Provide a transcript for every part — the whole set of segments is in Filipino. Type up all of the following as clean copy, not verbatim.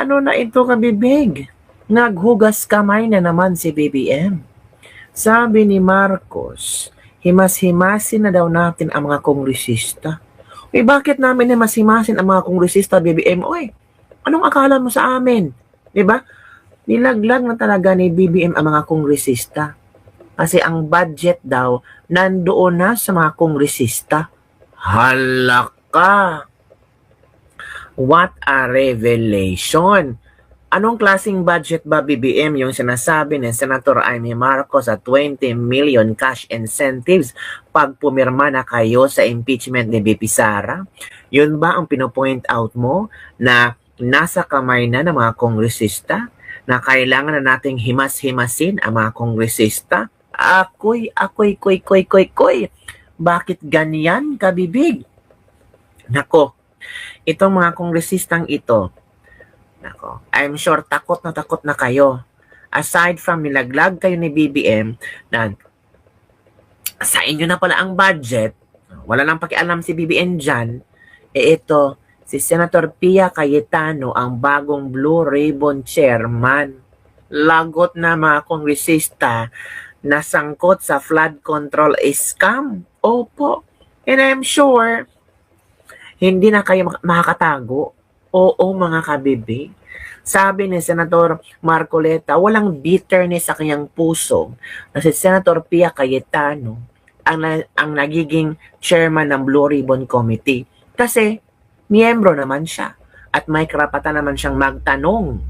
Ano na ito kabibig? Naghugas kamay na naman si BBM. Sabi ni Marcos, himas-himasin na daw natin ang mga kongresista. Uy, bakit namin himas-himasin ang mga kongresista, BBM? Uy, anong akala mo sa amin? Diba? Nilaglag na talaga ni BBM ang mga kongresista. Kasi ang budget daw nandoon na sa mga kongresista. Halaka! What a revelation! Anong klaseng budget ba BBM yung sinasabi ni Senator Amy Marcos sa 20 million cash incentives pag pumirma na kayo sa impeachment ni VP Sara? Yun ba ang pinopoint out mo na nasa kamay na ng mga kongresista? Na kailangan na nating himas-himasin ang mga kongresista? Koy. Bakit ganyan, kabibig? Nako, itong mga kongresistang ito, nako, I'm sure takot na kayo. Aside from nilaglag kayo ni BBM, na sa inyo na pala ang budget, wala nang pakialam si BBM dyan, ito, si Senator Pia Cayetano ang bagong Blue Ribbon Chairman. Lagot na mga kongresista na sangkot sa flood control scam. Opo. And I'm sure, hindi na kayo makakatago. Oo mga kabibig. Sabi ni Senator Marcoleta, walang bitterness sa kanyang puso na si Senator Pia Cayetano ang nagiging chairman ng Blue Ribbon Committee. Kasi miyembro naman siya at may karapatan naman siyang magtanong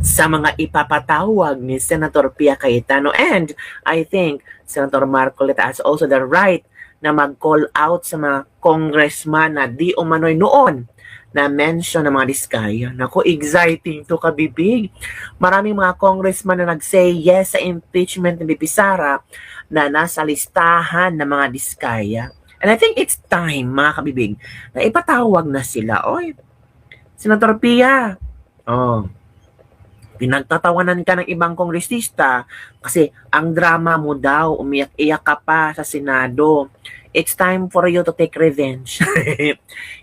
sa mga ipapatawag ni Senator Pia Cayetano. And I think Senator Marcoleta has also the right na mag-call out sa mga congressman na di umano'y noon na mention ng mga diskaya. Naku, exciting to kabibig. Maraming mga congressman na nag-say yes sa impeachment ni VP Sara na nasa listahan ng mga diskaya. And I think it's time, mga kabibig, na ipatawag na sila. Oy, Senator Pia, pinagtatawanan ka ng ibang kongresista kasi ang drama mo daw, umiyak-iyak ka pa sa Senado. It's time for you to take revenge.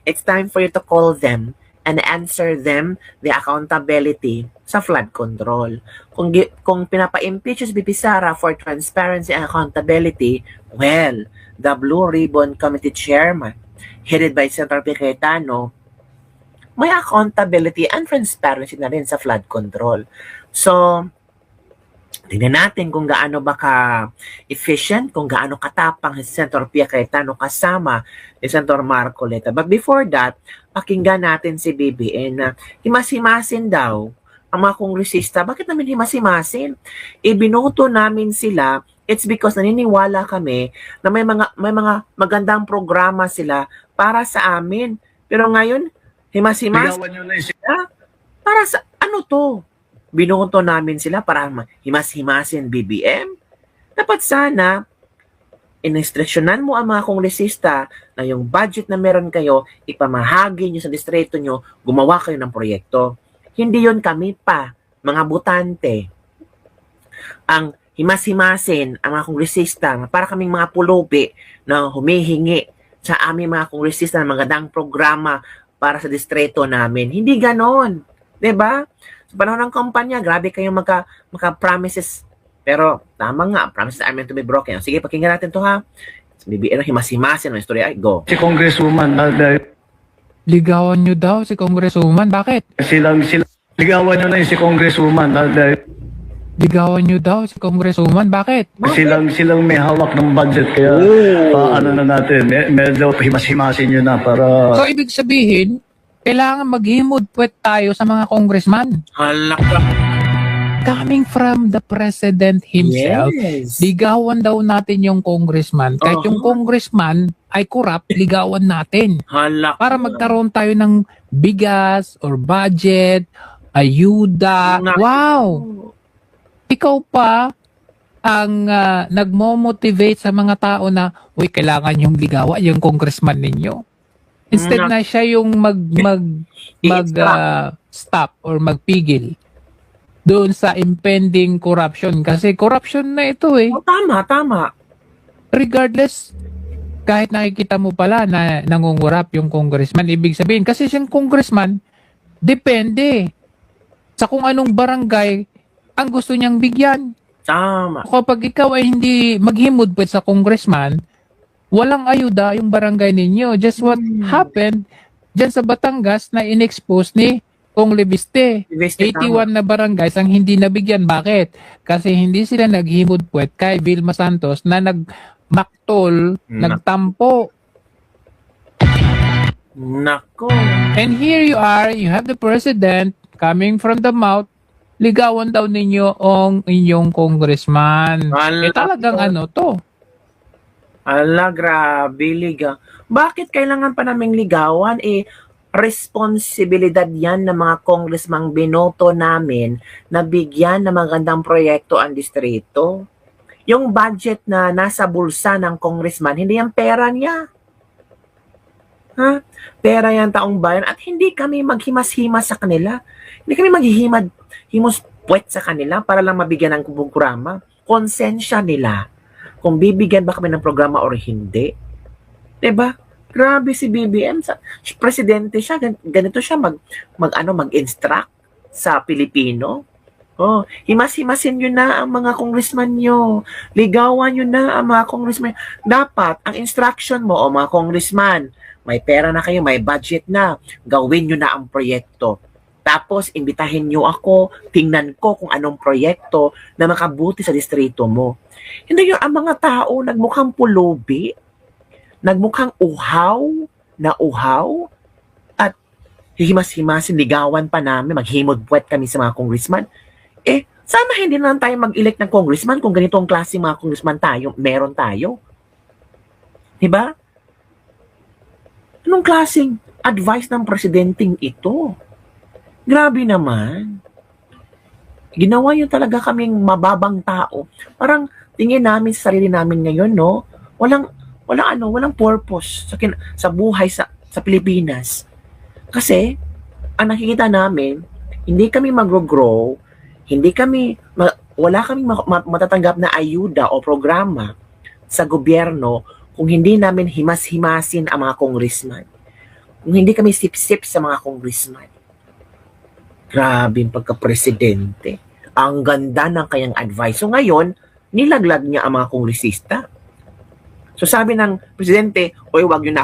It's time for you to call them and answer them the accountability sa flood control. Kung pinapa-impeach si VP Sara for transparency and accountability, well, the Blue Ribbon Committee Chairman, headed by Senator Pia Cayetano, may accountability and transparency na rin sa flood control. So, tingnan natin kung gaano ba ka-efficient, kung gaano katapang si Senator Pia Cayetano kasama ni Senator Marcoleta. But before that, pakinggan natin si BBN na himas-himasin daw ang mga kongresista. Bakit namin himas-himasin? Ibinoto namin sila. It's because naniniwala kami na may mga magandang programa sila para sa amin. Pero ngayon, himas-himas para sa ano to? Binoto namin sila para himas-himasin BBM. Dapat sana instruksyonan mo ang mga kongresista na yung budget na meron kayo, ipamahagi nyo sa distrito nyo, gumawa kayo ng proyekto. Hindi yon kami pa, mga butante, ang himas-himasin ang mga kongresista para kaming mga pulubi na humihingi sa aming mga kongresista ng magandang programa para sa distrito namin. Hindi ganon. Diba? Sa panahon ng kampanya, grabe kayong maka-promises. Pero tama nga, promises are meant to be broken. Sige, pakinggan natin to ha. BBM, himas-himasin ang istorya. Ay, go. Si Congresswoman, Ligawan nyo daw si Congresswoman. Bakit? ligawan nyo na yun si Congresswoman. Ligawan nyo daw si Congresswoman. Bakit? Silang may hawak ng budget kaya ano na natin, medyo himas-himasin nyo na para... So, ibig sabihin, kailangan maghimod puwet tayo sa mga congressman. Halaka. Coming from the President himself, Yes. ligawan daw natin yung congressman. Kahit yung congressman ay corrupt, ligawan natin. Halaka. Para magkaroon tayo ng bigas or budget, ayuda. Wow! Ikaw pa ang nagmo-motivate sa mga tao na, uy, kailangan yung ligawan, yung congressman ninyo. Instead na siya yung stop or magpigil doon sa impending corruption. Kasi corruption na ito eh. Oh, tama. Regardless, kahit nakikita mo pala na nangungurap yung congressman, ibig sabihin, kasi siyang congressman, Depende sa kung anong barangay ang gusto niyang bigyan. Tama. Kapag ikaw ay hindi maghimod pa sa congressman, walang ayuda yung barangay ninyo. Just what happened dyan sa Batangas na in-expose ni Kong Lebiste. Investe, 81 na barangays ang hindi nabigyan. Bakit? Kasi hindi sila naghimod puwet kay Vilma Santos na nagmaktol, nagtampo. Nako. And here you are, you have the president coming from the mouth, ligawan daw ninyo ang inyong congressman. Ala, Talagang ano to? Ala, grabe, liga. Bakit kailangan pa naming ligawan? Responsibilidad yan ng mga congressmang binoto namin na bigyan ng magandang proyekto ang distrito. Yung budget na nasa bulsa ng congressman, hindi yan pera niya. Ha? Pera yan taong bayan at hindi kami maghimas-himas sa kanila. Hindi kami himus puwet sa kanila para lang mabigyan ng programa. Konsensya nila kung bibigyan ba kami ng programa or hindi. Diba? Grabe si BBM. Presidente siya. Ganito siya mag-instruct sa Pilipino. Oh, himas-himasin nyo na ang mga congressman nyo. Ligawan nyo na ang mga congressman. Dapat, ang instruction mo, mga congressman, may pera na kayo, may budget na, gawin nyo na ang proyekto. Tapos, imbitahin nyo ako, tingnan ko kung anong proyekto na makabuti sa distrito mo. Hindi yung ang mga tao nagmukhang pulubi, nagmukhang uhaw, at hihimas-himasin, ligawan pa namin, maghimod puwet kami sa mga congressman. Sana hindi na tayo mag-elect ng congressman kung ganito ang klase mga congressman meron tayo. Diba? Anong klaseng advice ng presidenteng ito? Grabe naman. Ginawa yun talaga kaming mababang tao. Parang tingin namin sa sarili namin ngayon, no? Walang purpose sa buhay sa Pilipinas. Kasi, ang nakikita namin, hindi kami mag-grow, wala kaming matatanggap na ayuda o programa sa gobyerno kung hindi namin himas-himasin ang mga congressman. Kung hindi kami sip-sip sa mga congressman. Grabe yung pagka-presidente. Ang ganda ng kanyang advice. So ngayon, nilaglag niya ang mga kongresista. So sabi ng presidente, oy, wag niyo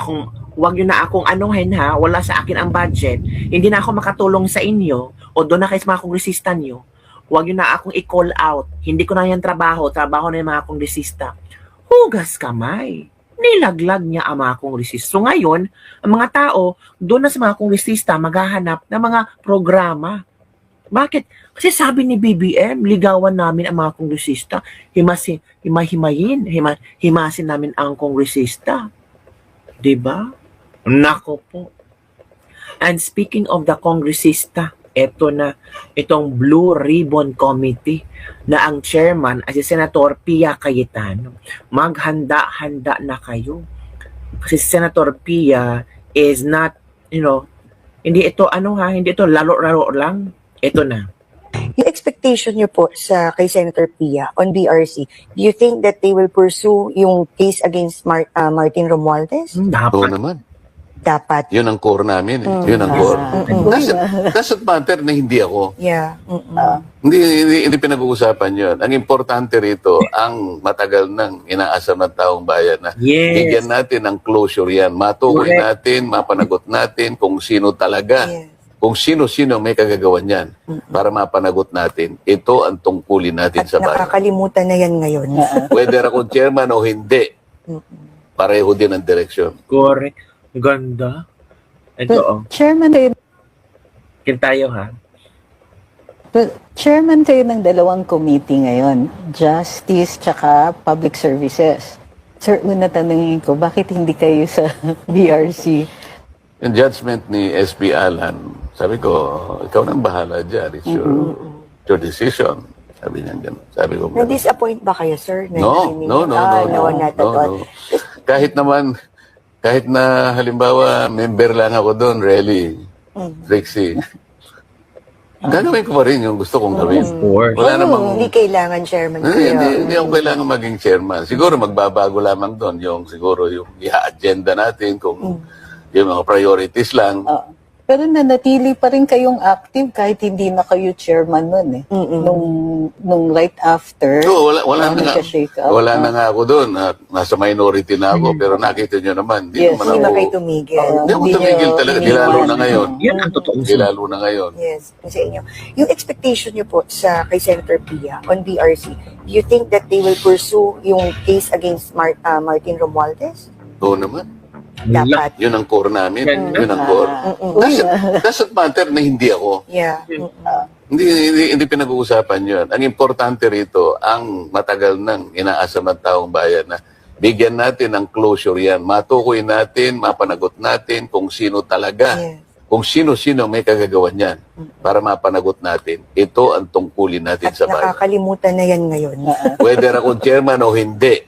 na akong anuhin ha, wala sa akin ang budget. Hindi na ako makatulong sa inyo o doon na kayo sa mga kongresista niyo. Wag niyo na akong i-call out. Hindi ko na yan trabaho na yung mga kongresista. Hugas kamay. Nilaglag niya ang mga kongresista. So ngayon, ang mga tao, doon na sa mga kongresista maghahanap ng mga programa. Bakit? Kasi sabi ni BBM, ligawan namin ang mga kongresista. Himasin namin ang kongresista. Diba? Nako po. And speaking of the kongresista, itong Blue Ribbon Committee na ang chairman ay si Senator Pia Cayetano. Maghanda-handa na kayo. Kasi si Senator Pia is not, hindi ito lalo-laro lang. Ito na. Yung expectation niyo po kay Senator Pia on BRC, do you think that they will pursue yung case against Martin Romualdez? Oo Dapat. naman. Dapat. Yun ang core namin. Yun ang core. Doesn't matter na hindi ako. Yeah. Hindi pinag-uusapan yun. Ang importante rito, ang matagal nang inaasam ng taong bayan na Yes. bigyan natin ng closure yan. Matukoy Correct. natin, mapanagot natin kung sino talaga. Yes. Kung sino-sino may kagagawan yan para mapanagot natin. Ito ang tungkulin natin At sa bayan. nakakalimutan na yan ngayon. Whether akong chairman o hindi, pareho din ang direksyon. Correct. Ganda. Ito, Chairman kayo, Tayo ha. chairman kayo ng dalawang committee ngayon, Justice tsaka Public Services. Sir, una tanungin ko, bakit hindi kayo sa BRC? Yung judgment ni SP Alan, sabi ko, ikaw nang bahala dyan. It's your decision. Sabi niya gano'n. Sabi ko, gano'n. Na-disappoint ba kayo, sir? No, Not at all. Kahit na halimbawa member lang ako doon, really, Trixie, gagawin ko pa rin yung gusto kong gawin. Of course. Wala namang, Hindi kailangan, Chairman. hindi ako kailangan maging chairman. Siguro magbabago lamang doon, siguro yung i-agenda natin, kung yung mga priorities lang. Pero nanatili pa rin kayong active kahit hindi na kayo chairman nun eh. Nung right after, So, wala na nga. nagka-shake up. Wala na nga ako doon. Nasa minority na ako. Pero nakita nyo naman, di Yes, naman Hindi ako. ba kayo tumigil? Hindi ako Hindi tumigil nyo talaga. iniwan. Dilalo na ngayon. Yan ang totoong Dilalo na ngayon. Yes, sa inyo. Yung expectation niyo po sa kay Senator Pia on BRC, do you think that they will pursue yung case against Martin Romualdez? Oo naman. Dapat. Yun ang core namin. Yan Yun ang core. Doesn't matter na hindi ako. Yeah. Hindi pinag-uusapan yun. Ang importante rito, ang matagal nang inaasam ng taong bayan na bigyan natin ng closure yan. Matukoy natin, mapanagot natin kung sino talaga. Yes. Kung sino-sino may kagagawan yan para mapanagot natin. Ito ang tungkulin natin At sa bayan. nakakalimutan na yan ngayon. Whether akong chairman o hindi,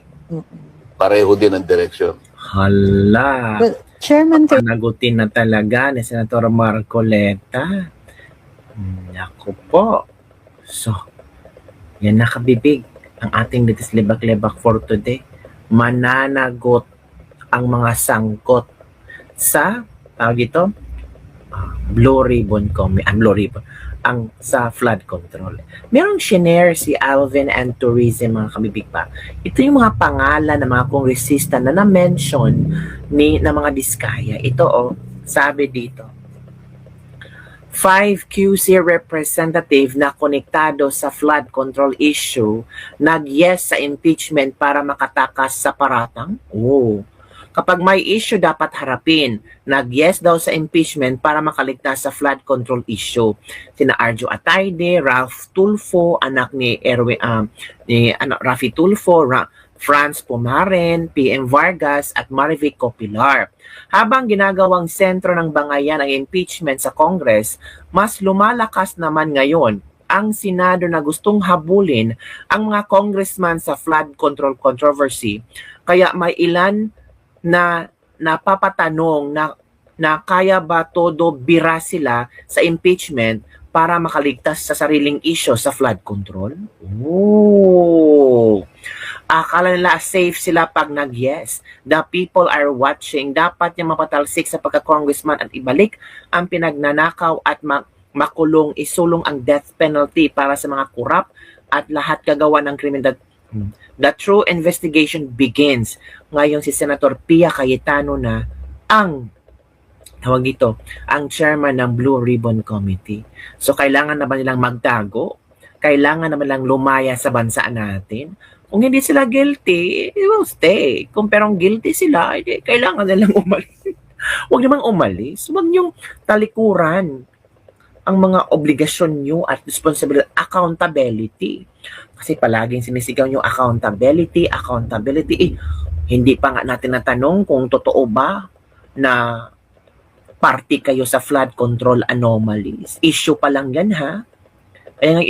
pareho din ang direksyon. Hala. Well, Chairman, Panagutin na talaga ni Senator Marcoleta. Naku po. So, yan nakabibig ang ating Litis Libak-Libak for today. Mananagot ang mga sangkot sa, tawag ito, Blue Ribbon ang sa flood control. Merong shinare si Alvin and Tourism, mga kabibig pa. Ito yung mga pangalan ng mga kongresista na na-mention ng mga Diskaya. Ito sabi dito. 5 QC representative na konektado sa flood control issue nag-yes sa impeachment para makatakas sa paratang. Kapag may issue dapat harapin. Nag-yes daw sa impeachment para makaligtas sa flood control issue. Sina Arjo Atayde, Ralph Tulfo, anak ni Rafi Tulfo, Franz Pumaren, PM Vargas at Marivic Copilar. Habang ginagawang sentro ng bangayan ang impeachment sa Congress, mas lumalakas naman ngayon ang Senado na gustong habulin ang mga congressman sa flood control controversy. Kaya may ilan na napapatanong na kaya ba todo bira sila sa impeachment para makaligtas sa sariling issue sa flood control? Akala nila safe sila pag nag-yes. The people are watching. Dapat niya mapatalsik sa pagka-congressman at ibalik ang pinagnanakaw at makulong, isulong ang death penalty para sa mga kurap at lahat gagawa ng krimen. The true investigation begins. Ngayon si Senator Pia Cayetano na ang chairman ng Blue Ribbon Committee. So kailangan na ba nilang magtago? Kailangan naman lang lumaya sa bansa natin? Kung hindi sila guilty, they will stay. Kung perong guilty sila, kailangan nilang umalis. Huwag namang umalis. Huwag niyong talikuran ang mga obligasyon nyo at responsibility, accountability. Kasi palaging sinisigaw nyo accountability. Hindi pa nga natin natanong kung totoo ba na party kayo sa flood control anomalies. Issue pa lang yan, ha? Kaya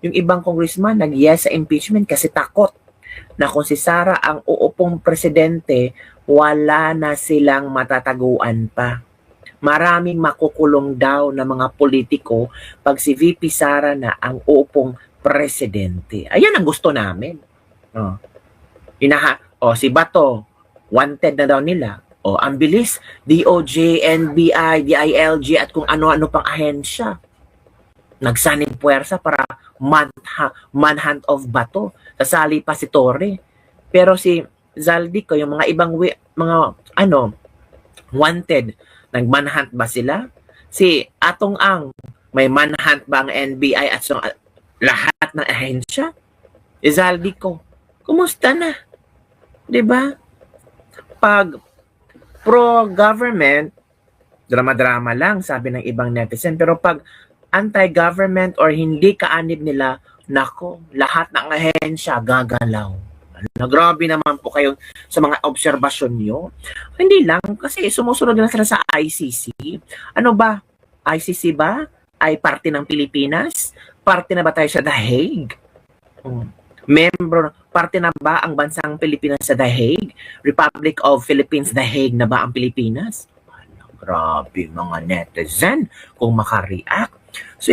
yung ibang congressman nag-yes sa impeachment kasi takot na kung si Sara ang uupong presidente, wala na silang matataguan pa. Maraming makukulong daw na mga politiko pag si VP Sara na ang uupong presidente. Ayan ang gusto namin. Si Bato, wanted na daw nila. Ang bilis, DOJ, NBI, DILG at kung ano-ano pang ahensya. Nagsaning puwersa para manhunt of Bato. Sasali pa si Torre. Pero si Zaldico, yung mga ibang wanted, nag-manhunt ba sila? Si Atong Ang, may manhunt ba ang NBI at lahat ng ahensya? Zaldico, kumusta na? 'Di ba? Pag pro-government, drama-drama lang, sabi ng ibang netizen. Pero pag anti-government or hindi kaanib nila, nako, lahat ng ahensya gagalaw. Grabe naman po kayo sa mga obserbasyon nyo. Hindi lang, kasi sumusunod na sila sa ICC. Ano ba? ICC ba ay parte ng Pilipinas? Parte na ba tayo sa The Hague? Parte na ba ang bansang Pilipinas sa The Hague? Republic of Philippines, The Hague na ba ang Pilipinas? Grabe mga netizen kung makareact. So,